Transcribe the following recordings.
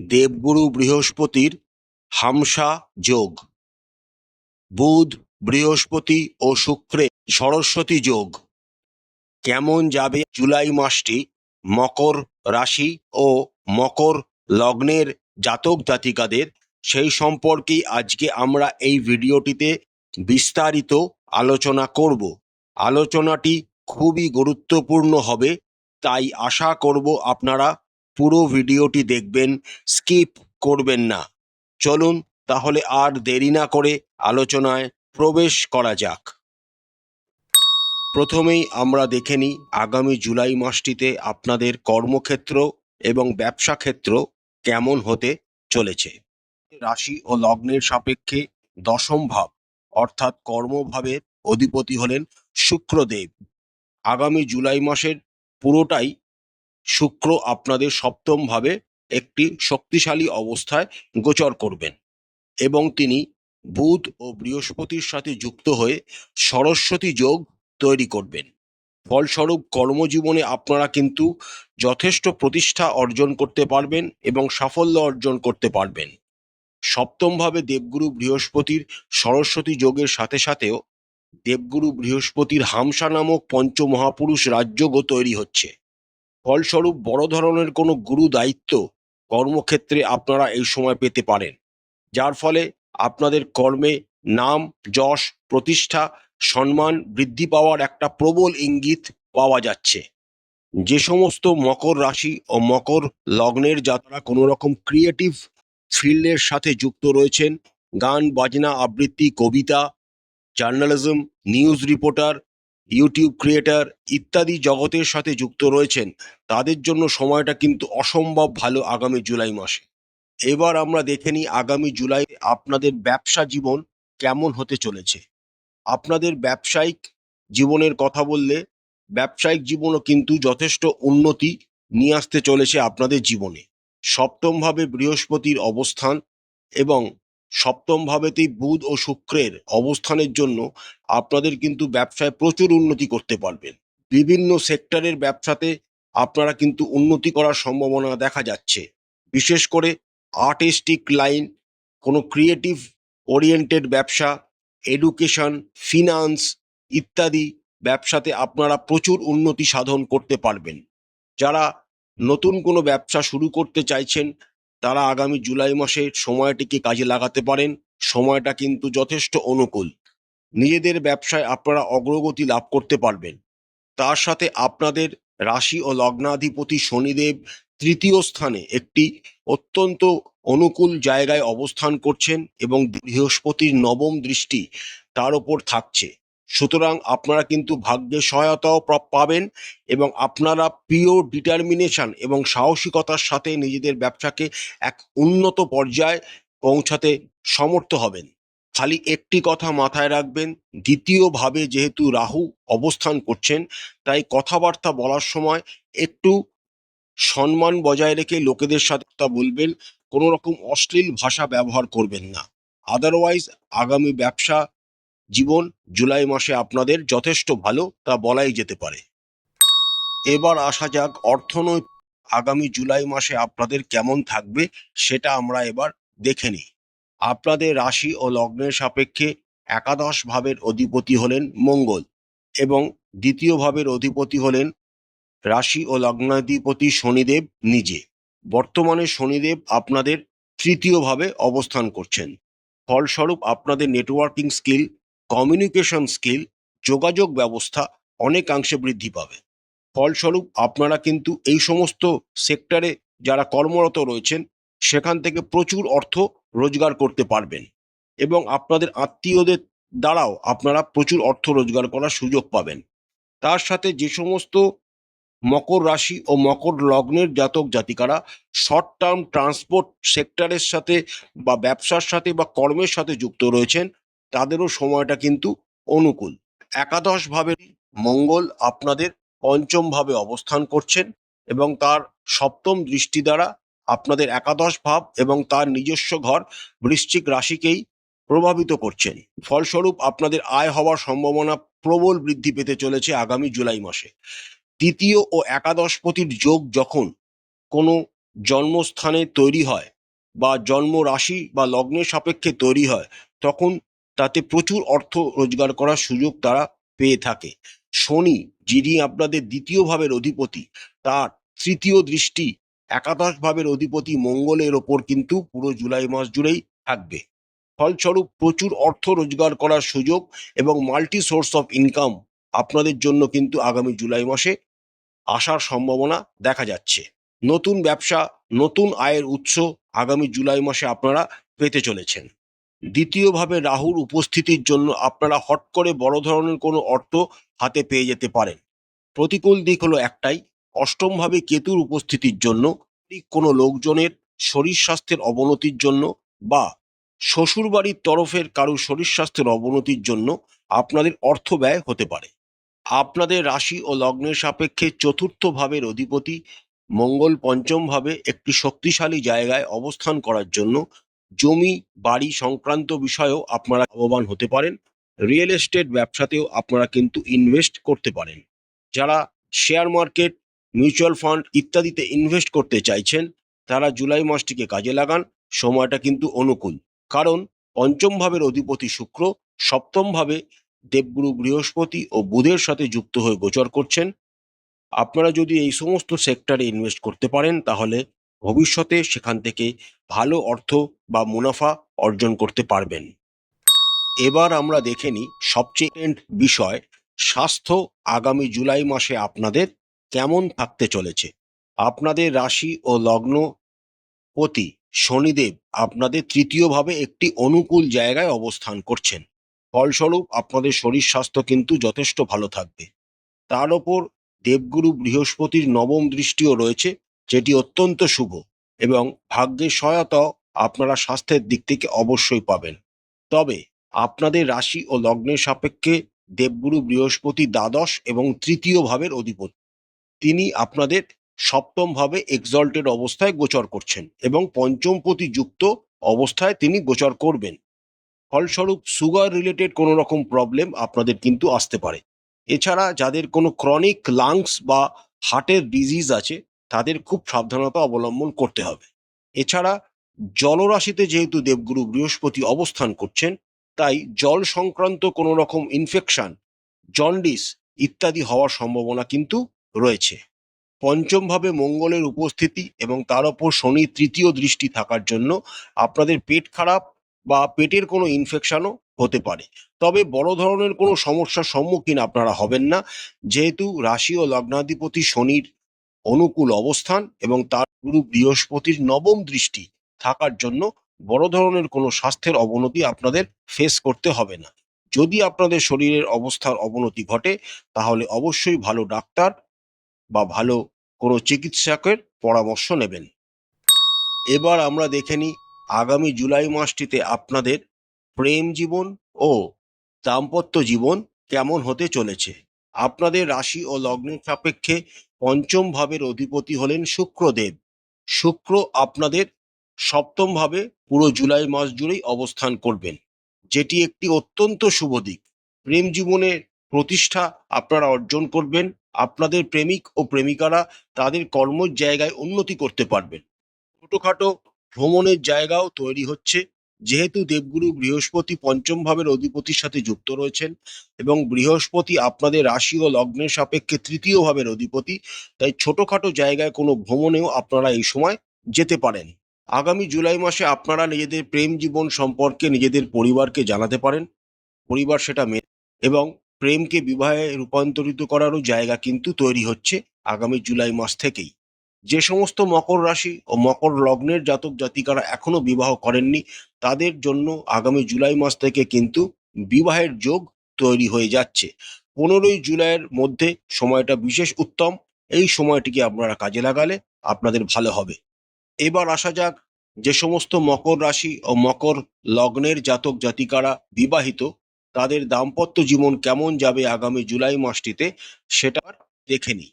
দেবগুরু বৃহস্পতির হামসা যোগ, বুধ বৃহস্পতি ও শুক্রে সরস্বতী যোগ। কেমন যাবে জুলাই মাসটি মকর রাশি ও মকর লগ্নের জাতক জাতিকাদের, সেই সম্পর্কেই আজকে আমরা এই ভিডিওটিতে বিস্তারিত আলোচনা করব। আলোচনাটি খুবই গুরুত্বপূর্ণ হবে, তাই আশা করব আপনারা পুরো ভিডিওটি দেখবেন, স্কিপ করবেন না। চলুন তাহলে আর দেরি না করে আলোচনায় প্রবেশ করা যাক। প্রথমেই আমরা দেখে নিই আগামী জুলাই মাসটিতে আপনাদের কর্মক্ষেত্র এবং ব্যবসা ক্ষেত্র কেমন হতে চলেছে। রাশি ও লগ্নের সাপেক্ষে দশম ভাব অর্থাৎ কর্মভাবের অধিপতি হলেন শুক্রদেব। আগামী জুলাই মাসের পুরোটাই শুক্র আপনাদের সপ্তম ভাবে একটি শক্তিশালী অবস্থায় গোচর করবেন এবং তিনি বুধ ও বৃহস্পতির সাথে যুক্ত হয়ে সরস্বতী যোগ তৈরি করবেন। ফলস্বরূপ কর্মজীবনে আপনারা কিন্তু যথেষ্ট প্রতিষ্ঠা অর্জন করতে পারবেন এবং সাফল্য অর্জন করতে পারবেন। সপ্তমভাবে দেবগুরু বৃহস্পতির সরস্বতী যোগের সাথে সাথেও দেবগুরু বৃহস্পতির হামসা নামক পঞ্চমহাপুরুষ রাজযোগও তৈরি হচ্ছে। ফলস্বরূপ বড় ধরনের কোনো গুরু দায়িত্ব কর্মক্ষেত্রে আপনারা এই সময় পেতে পারেন, যার ফলে আপনাদের কর্মে নাম যশ প্রতিষ্ঠা সম্মান বৃদ্ধি পাওয়ার একটা প্রবল ইঙ্গিত পাওয়া যাচ্ছে। যে সমস্ত মকর রাশি ও মকর লগ্নের যারা কোনো রকম ক্রিয়েটিভ ফিল্ডের সাথে যুক্ত রয়েছেন, গান বাজনা আবৃত্তি কবিতা journalism news reporter YouTube creator ইত্যাদি জগতের সাথে যুক্ত রয়েছেন, তাদের জন্য সময়টা কিন্তু অসম্ভব ভালো আগামী জুলাই মাসে। এবার আমরা দেখে নিই আগামী জুলাই আপনাদের ব্যবসা জীবন কেমন হতে চলেছে। আপনাদের ব্যবসায়িক জীবনের কথা বললে ব্যবসায়িক জীবনও কিন্তু যথেষ্ট উন্নতি নিয়ে আসতে চলেছে আপনাদের জীবনে। সপ্তমভাবে বৃহস্পতির অবস্থান এবং সপ্তম ভাবেতেই বুধ ও শুক্রের অবস্থানের জন্য আপনাদের কিন্তু ব্যবসায় প্রচুর উন্নতি করতে পারবেন। বিভিন্ন সেক্টরের ব্যবসাতে আপনারা কিন্তু উন্নতি করার সম্ভাবনা দেখা যাচ্ছে। বিশেষ করে আর্টিস্টিক লাইন, কোনো ক্রিয়েটিভ ওরিয়েন্টেড ব্যবসা, এডুকেশন, ফিনান্স ইত্যাদি ব্যবসাতে আপনারা প্রচুর উন্নতি সাধন করতে পারবেন। যারা নতুন কোনো ব্যবসা শুরু করতে চাইছেন, তারা আগামী জুলাই মাসে সময়টিকে কাজে লাগাতে পারেন। সময়টা কিন্তু যথেষ্ট অনুকূল। নিজেদের ব্যবসায় আপনারা অগ্রগতি লাভ করতে পারবেন। তার সাথে আপনাদের রাশি ও লগ্নাধিপতি শনিদেব তৃতীয় স্থানে একটি অত্যন্ত অনুকূল জায়গায় অবস্থান করছেন এবং বৃহস্পতির নবম দৃষ্টি তার ওপর থাকছে। সুতরাং আপনারা কিন্তু ভাগ্যের সহায়তাও পাবেন এবং আপনারা পিওর ডিটারমিনেশন এবং সাহসিকতার সাথে নিজেদের ব্যবসাকে এক উন্নত পর্যায়ে পৌঁছাতে সমর্থ হবেন। খালি একটি কথা মাথায় রাখবেন, দ্বিতীয়ভাবে যেহেতু রাহু অবস্থান করছেন, তাই কথাবার্তা বলার সময় একটু সম্মান বজায় রেখে লোকেদের সাথে কথা বলবেন, কোনো রকম অশ্লীল ভাষা ব্যবহার করবেন না। আদারওয়াইজ আগামী ব্যবসা জীবন জুলাই মাসে আপনাদের যথেষ্ট ভালো, তা বলাই যেতে পারে। এবার আসা যাক অর্থনৈতিক আগামী জুলাই মাসে আপনাদের কেমন থাকবে, সেটা আমরা এবার দেখে নিই। আপনাদের রাশি ও লগ্নের সাপেক্ষে একাদশ ভাবের অধিপতি হলেন মঙ্গল এবং দ্বিতীয় ভাবের অধিপতি হলেন রাশি ও লগ্নাধিপতি শনিদেব নিজে। বর্তমানে শনিদেব আপনাদের তৃতীয় ভাবে অবস্থান করছেন। ফলস্বরূপ আপনাদের নেটওয়ার্কিং স্কিল, কমিউনিকেশন স্কিল, যোগাযোগ ব্যবস্থা অনেকাংশে বৃদ্ধি পাবে। ফলস্বরূপ আপনারা কিন্তু এই সমস্ত সেক্টরে যারা কর্মরত রয়েছেন, সেখান থেকে প্রচুর অর্থ রোজগার করতে পারবেন এবং আপনাদের আত্মীয়দের দ্বারাও আপনারা প্রচুর অর্থ রোজগার করার সুযোগ পাবেন। তার সাথে যে সমস্ত মকর রাশি ও মকর লগ্নের জাতক জাতিকারা শর্ট টার্ম ট্রান্সপোর্ট সেক্টরের সাথে বা ব্যবসার সাথে বা কর্মের সাথে যুক্ত রয়েছেন, তাদেরও সময়টা কিন্তু অনুকূল। একাদশ ভাবে মঙ্গল আপনাদের পঞ্চম ভাবে অবস্থান করছেন এবং তার সপ্তম দৃষ্টি দ্বারা আপনাদের একাদশ ভাব এবং তার নিজস্ব ঘর বৃশ্চিক রাশিকেই প্রভাবিত করছেন। ফলস্বরূপ আপনাদের আয় হওয়ার সম্ভাবনা প্রবল বৃদ্ধি পেতে চলেছে আগামী জুলাই মাসে। তৃতীয় ও একাদশপতির যোগ যখন কোনো জন্মস্থানে তৈরি হয়, বা জন্ম রাশি বা লগ্নের সাপেক্ষে তৈরি হয়, তখন তাতে প্রচুর অর্থ রোজগার করার সুযোগ তারা পেয়ে থাকে। শনি, যিনি আপনাদের দ্বিতীয় ভাবের অধিপতি, তার তৃতীয় দৃষ্টি একাদশ ভাবের অধিপতি মঙ্গলের ওপর কিন্তু পুরো জুলাই মাস জুড়েই থাকবে। ফলস্বরূপ প্রচুর অর্থ রোজগার করার সুযোগ এবং মাল্টি সোর্স অফ ইনকাম আপনাদের জন্য কিন্তু আগামী জুলাই মাসে আসার সম্ভাবনা দেখা যাচ্ছে। নতুন ব্যবসা, নতুন আয়ের উৎস আগামী জুলাই মাসে আপনারা পেতে চলেছেন। দ্বিতীয়ভাবে রাহুর উপস্থিতির জন্য আপনারা হট করে বড় ধরনের কোনো অর্থ হাতে পেয়ে যেতে পারেন। প্রতিকূল দিক হলো একটাই, অষ্টমভাবে কেতুর উপস্থিতির জন্য কোনো লোকজনের শরীর স্বাস্থ্যের অবনতির জন্য বা শ্বশুরবাড়ির তরফের কারুর শরীর স্বাস্থ্যের অবনতির জন্য আপনাদের অর্থ ব্যয় হতে পারে। আপনাদের রাশি ও লগ্নের সাপেক্ষে চতুর্থ ভাবের অধিপতি মঙ্গল পঞ্চম ভাবে একটি শক্তিশালী জায়গায় অবস্থান করার জন্য জমি বাড়ি সংক্রান্ত বিষয়েও আপনারা লাভবান হতে পারেন। রিয়েল এস্টেট ব্যবসাতেও আপনারা কিন্তু ইনভেস্ট করতে পারেন। যারা শেয়ার মার্কেট, মিউচুয়াল ফান্ড ইত্যাদিতে ইনভেস্ট করতে চাইছেন, তারা জুলাই মাসটিকে কাজে লাগান। সময়টা কিন্তু অনুকূল, কারণ পঞ্চম ভাবের অধিপতি শুক্র সপ্তম ভাবে দেবগুরু বৃহস্পতি ও বুধের সাথে যুক্ত হয়ে গোচর করছেন। আপনারা যদি এই সমস্ত সেক্টরে ইনভেস্ট করতে পারেন, তাহলে ভবিষ্যতে সেখান থেকে ভালো অর্থ বা মুনাফা অর্জন করতে পারবেন। এবার আমরা দেখে নিই সবচেয়ে বিষয়, স্বাস্থ্য আগামী জুলাই মাসে আপনাদের কেমন থাকতে চলেছে। আপনাদের রাশি ও লগ্ন পতি শনিদেব আপনাদের তৃতীয়ভাবে একটি অনুকূল জায়গায় অবস্থান করছেন। ফলস্বরূপ আপনাদের শরীর স্বাস্থ্য কিন্তু যথেষ্ট ভালো থাকবে। তার ওপর দেবগুরু বৃহস্পতির নবম দৃষ্টিও রয়েছে, যেটি অত্যন্ত শুভ, এবং ভাগ্যের সহায়তাও আপনারা স্বাস্থ্যের দিক থেকে অবশ্যই পাবেন। তবে আপনাদের রাশি ও লগ্নের সাপেক্ষে দেবগুরু বৃহস্পতি দ্বাদশ এবং তৃতীয় ভাবের অধিপতি। তিনি আপনাদের সপ্তম ভাবে এক্সল্টেড অবস্থায় গোচর করছেন এবং পঞ্চমপতি যুক্ত অবস্থায় তিনি গোচর করবেন। ফলস্বরূপ সুগার রিলেটেড কোনো রকম প্রবলেম আপনাদের কিন্তু আসতে পারে। এছাড়া যাদের কোনো ক্রনিক লাংস বা হার্টের ডিজিজ আছে, তাদের খুব সাবধানতা অবলম্বন করতে হবে। এছাড়া জলরাশিতে যেহেতু দেবগুরু বৃহস্পতি অবস্থান করছেন, তাই জল সংক্রান্ত কোনো রকম ইনফেকশন, জন্ডিস ইত্যাদি হওয়ার সম্ভাবনা কিন্তু রয়েছে। পঞ্চম ভাবে মঙ্গলের উপস্থিতি এবং তার ওপর শনির তৃতীয় দৃষ্টি থাকার জন্য আপনাদের পেট খারাপ বা পেটের কোনো ইনফেকশনও হতে পারে। তবে বড় ধরনের কোনো সমস্যার সম্মুখীন আপনারা হবেন না, যেহেতু রাশি ও লগ্নাধিপতি শনির অনুকূল অবস্থান এবং তার গুরু বৃহস্পতির নবম দৃষ্টি থাকার জন্য বড় ধরনের কোনো স্বাস্থ্যের অবনতি আপনাদের ফেস করতে হবে না। যদি আপনাদের শরীরের অবস্থার অবনতি ঘটে, তাহলে অবশ্যই ভালো ডাক্তার বা ভালো কোনো চিকিৎসকের পরামর্শ নেবেন। এবার আমরা দেখে নিই আগামী জুলাই মাসটিতে আপনাদের প্রেম জীবন ও দাম্পত্য জীবন কেমন হতে চলেছে। আপনাদের রাশি ও লগ্নের সাপেক্ষে পঞ্চম ভাবের অধিপতি হলেন শুক্রদেব। শুক্র আপনাদের সপ্তম ভাবে পুরো জুলাই মাস জুড়েই অবস্থান করবেন, যেটি একটি অত্যন্ত শুভ দিক। প্রেম জীবনের প্রতিষ্ঠা আপনারা অর্জন করবেন। আপনাদের প্রেমিক ও প্রেমিকারা তাদের কর্মের জায়গায় উন্নতি করতে পারবেন। ছোটখাটো ভ্রমণের জায়গাও তৈরি হচ্ছে, যেহেতু দেবগুরু বৃহস্পতি পঞ্চম ভাবের অধিপতির সাথে যুক্ত রয়েছেন এবং বৃহস্পতি আপনাদের রাশি ও লগ্নের সাপেক্ষে তৃতীয় ভাবের অধিপতি, তাই ছোটখাটো জায়গায় কোনো ভ্রমণেও আপনারা এই সময় যেতে পারেন। আগামী জুলাই মাসে আপনারা নিজেদের প্রেম জীবন সম্পর্কে নিজেদের পরিবারকে জানাতে পারেন। পরিবার সেটা মেনে এবং প্রেমকে বিবাহে রূপান্তরিত করারও জায়গা কিন্তু তৈরি হচ্ছে আগামী জুলাই মাস থেকেই। যে সমস্ত মকর রাশি ও মকর লগ্নের জাতক জাতিকারা এখনো বিবাহ করেননি, তাদের জন্য আগামী জুলাই মাস থেকে কিন্তু বিবাহের যোগ তৈরি হয়ে যাচ্ছে। 15ই জুলাইয়ের মধ্যে সময়টা বিশেষ উত্তম। এই সময়টিকে আপনারা কাজে লাগালে আপনাদের ভালো হবে। এবার আসা যাক, যে সমস্ত মকর রাশি ও মকর লগ্নের জাতক জাতিকারা বিবাহিত, তাদের দাম্পত্য জীবন কেমন যাবে আগামী জুলাই মাসটিতে, সেটা দেখে নিই।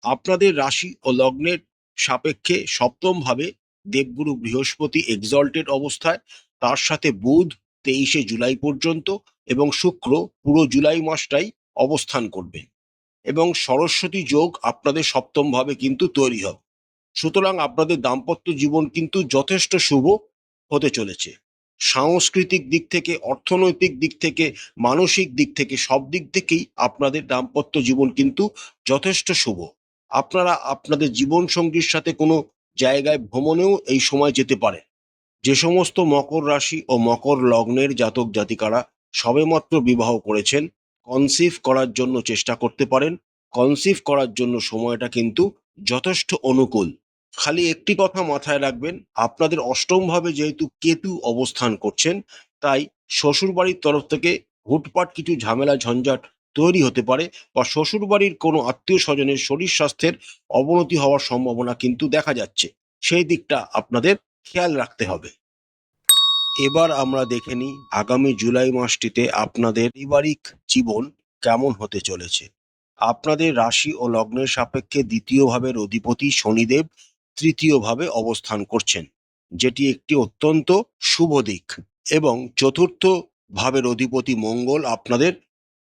আপনাদের রাশি ও লগ্নের সাপেক্ষে সপ্তম ভাবে দেবগুরু বৃহস্পতি এক্সল্টেড অবস্থায়, তার সাথে বুধ 23শে জুলাই পর্যন্ত এবং শুক্র পুরো জুলাই মাসটাই অবস্থান করবে এবং সরস্বতী যোগ আপনাদের সপ্তম ভাবে কিন্তু তৈরি হবে। সুতরাং আপনাদের দাম্পত্য জীবন কিন্তু যথেষ্ট শুভ হতে চলেছে। সাংস্কৃতিক দিক থেকে, অর্থনৈতিক দিক থেকে, মানসিক দিক থেকে, সব দিক থেকেই আপনাদের দাম্পত্য জীবন কিন্তু যথেষ্ট শুভ। আপনারা আপনাদের জীবনসঙ্গীর সাথে কোনো জায়গায় ভ্রমণেও এই সময় যেতে পারেন। যে সমস্ত মকর রাশি ও মকর লগ্নের জাতক জাতিকারা সবেমাত্র বিবাহ করেছেন, কনসিভ করার জন্য চেষ্টা করতে পারেন। কনসিভ করার জন্য সময়টা কিন্তু যথেষ্ট অনুকূল। খালি একটি কথা মাথায় রাখবেন, আপনাদের অষ্টম ভাবে যেহেতু কেতু অবস্থান করছেন, তাই শ্বশুরবাড়ির তরফ থেকে হুটপাট কিছু ঝামেলা ঝঞ্ঝাট তৈরি হতে পারে, বা শ্বশুরবাড়ির কোনো আত্মীয় স্বজনের শরীর স্বাস্থ্যের অবনতি হওয়ার সম্ভাবনা কিন্তু দেখা যাচ্ছে। সেই দিকটা আপনাদের খেয়াল রাখতে হবে। এবার আমরা দেখে নিই আগামী জুলাই মাসটিতে আপনাদের পারিবারিক জীবন কেমন হতে চলেছে। আপনাদের রাশি ও লগ্নের সাপেক্ষে দ্বিতীয় ভাবের অধিপতি শনিদেব তৃতীয় ভাবে অবস্থান করছেন, যেটি একটি অত্যন্ত শুভ দিক। এবং চতুর্থ ভাবের অধিপতি মঙ্গল আপনাদের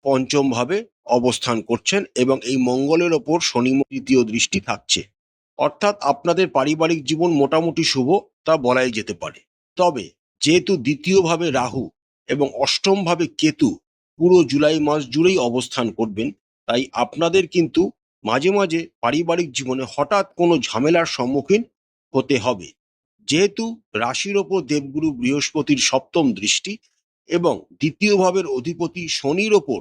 পঞ্চম ভাবে অবস্থান করছেন, এবং এই মঙ্গলের ওপর শনি তৃতীয় দৃষ্টি থাকছে। অর্থাৎ আপনাদের পারিবারিক জীবন মোটামুটি শুভ, তা বলাই যেতে পারে। তবে যেহেতু দ্বিতীয় ভাবে রাহু এবং অষ্টম ভাবে কেতু পুরো জুলাই মাস জুড়েই অবস্থান করবেন, তাই আপনাদের কিন্তু মাঝে মাঝে পারিবারিক জীবনে হঠাৎ কোনো ঝামেলার সম্মুখীন হতে হবে। যেহেতু রাশির ওপর দেবগুরু বৃহস্পতির সপ্তম দৃষ্টি এবং দ্বিতীয় ভাবের অধিপতি শনির ওপর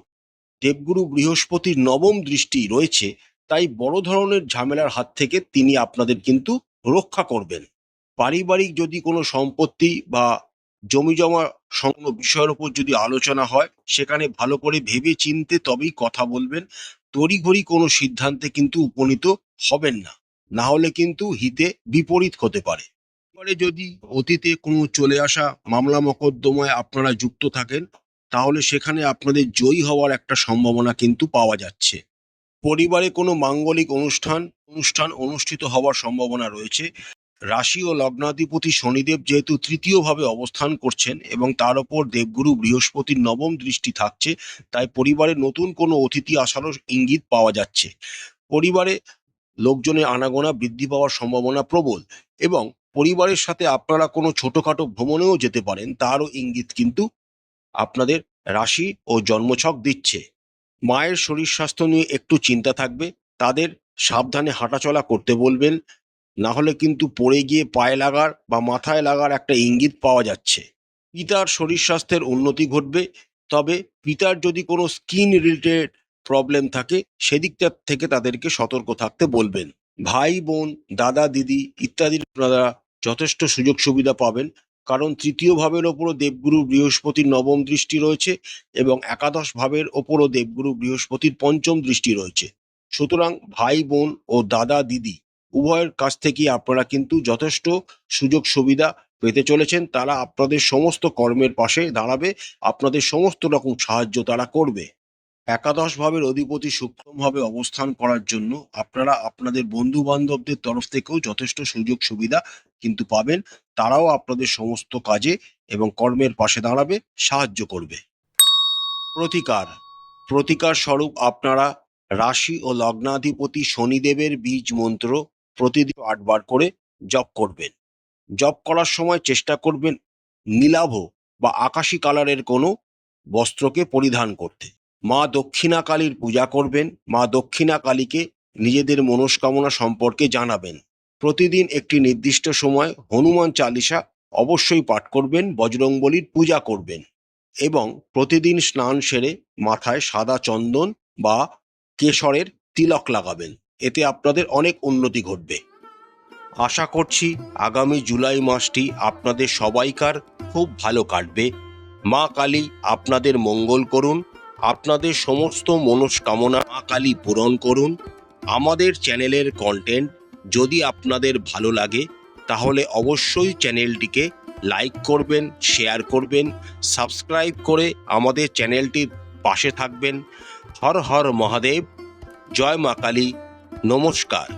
দেবগুরু বৃহস্পতির নবম দৃষ্টি রয়েছে, তাই বড় ধরনের ঝামেলার হাত থেকে তিনি আপনাদের কিন্তু রক্ষা করবেন। পারিবারিক যদি কোনো সম্পত্তি বা জমিজমা সংক্রান্ত বিষয়ের উপর যদি আলোচনা হয়, সেখানে ভালো করে ভেবে চিনতে তবেই কথা বলবেন। তড়িঘড়ি কোনো সিদ্ধান্তে কিন্তু উপনীত হবেন না, না হলে কিন্তু হিতে বিপরীত হতে পারে। এবারে যদি অতীতে কোনো চলে আসা মামলা মোকদ্দমায় আপনারা যুক্ত থাকেন, তাহলে সেখানে আপনাদের জয়ী হওয়ার একটা সম্ভাবনা কিন্তু পাওয়া যাচ্ছে। পরিবারে কোনো মাঙ্গলিক অনুষ্ঠান অনুষ্ঠিত হওয়ার সম্ভাবনা রয়েছে। রাশি ও লগ্নাধিপতি শনিদেব যেহেতু তৃতীয় ভাবে অবস্থান করছেন এবং তার উপর দেবগুরু বৃহস্পতির নবম দৃষ্টি থাকছে, তাই পরিবারে নতুন কোনো অতিথি আসারও ইঙ্গিত পাওয়া যাচ্ছে। পরিবারে লোকজনের আনাগোনা বৃদ্ধি পাওয়ার সম্ভাবনা প্রবল, এবং পরিবারের সাথে আপনারা কোনো ছোটখাটো ভ্রমণেও যেতে পারেন, তারও ইঙ্গিত কিন্তু আপনাদের রাশি ও জন্মছক দিচ্ছে। মায়ের শরীর স্বাস্থ্য নিয়ে একটু চিন্তা থাকবে, তাদের সাবধানে হাঁটাচলা করতে বলবেন, না হলে কিন্তু পড়ে গিয়ে পায়ে লাগার বা মাথায় লাগার একটা ইঙ্গিত পাওয়া যাচ্ছে। পিতার শরীর স্বাস্থ্যের উন্নতি ঘটবে, তবে পিতার যদি কোনো স্কিন রিলেটেড প্রবলেম থাকে, সেদিকটা থেকে তাদেরকে সতর্ক থাকতে বলবেন। ভাই বোন, দাদা দিদি ইত্যাদির আপনারা যথেষ্ট সুযোগ সুবিধা পাবেন, কারণ তৃতীয় ভাবের ওপরও দেবগুরু বৃহস্পতির নবম দৃষ্টি রয়েছে এবং একাদশ ভাবের ওপরও দেবগুরু বৃহস্পতির পঞ্চম দৃষ্টি রয়েছে। সুতরাং ভাই বোন ও দাদা দিদি উভয়ের কাছ থেকেই আপনারা কিন্তু যথেষ্ট সুযোগ সুবিধা পেতে চলেছেন। তারা আপনাদের সমস্ত কর্মের পাশে দাঁড়াবে, আপনাদের সমস্ত রকম সাহায্য তারা করবে। একাদশ ভাবের অধিপতি সূক্ষ্মভাবে অবস্থান করার জন্য আপনারা আপনাদের বন্ধু বান্ধবদের তরফ থেকেও যথেষ্ট সুযোগ সুবিধা কিন্তু পাবেন। তারাও আপনাদের সমস্ত কাজে এবং কর্মের পাশে দাঁড়াবে, সাহায্য করবে। প্রতিকার প্রতিকার স্বরূপ আপনারা রাশি ও লগ্নাধিপতি শনিদেবের বীজ মন্ত্র প্রতিদিন ৮ বার করে জপ করবেন। জপ করার সময় চেষ্টা করবেন নীলাভ বা আকাশী কালারের কোনো বস্ত্রকে পরিধান করতে। মা দক্ষিণা কালীর পূজা করবেন। মা দক্ষিণা কালীকে নিজেদের মনস্কামনা সম্পর্কে জানাবেন। প্রতিদিন একটি নির্দিষ্ট সময় হনুমান চালিসা অবশ্যই পাঠ করবেন, বজরংবলীর পূজা করবেন এবং প্রতিদিন স্নান সেরে মাথায় সাদা চন্দন বা কেশরের তিলক লাগাবেন। এতে আপনাদের অনেক উন্নতি ঘটবে। আশা করছি আগামী জুলাই মাসটি আপনাদের সবাইকার খুব ভালো কাটবে। মা কালী আপনাদের মঙ্গল করুন, আপনাদের সমস্ত মনস্কামনা মা কালী পূরণ করুন। আমাদের চ্যানেলের কন্টেন্ট যদি আপনাদের ভালো লাগে, তাহলে অবশ্যই চ্যানেলটিকে লাইক করবেন, শেয়ার করবেন, সাবস্ক্রাইব করে আমাদের চ্যানেলটির পাশে থাকবেন। হর হর মহাদেব, জয় মা কালী, নমস্কার।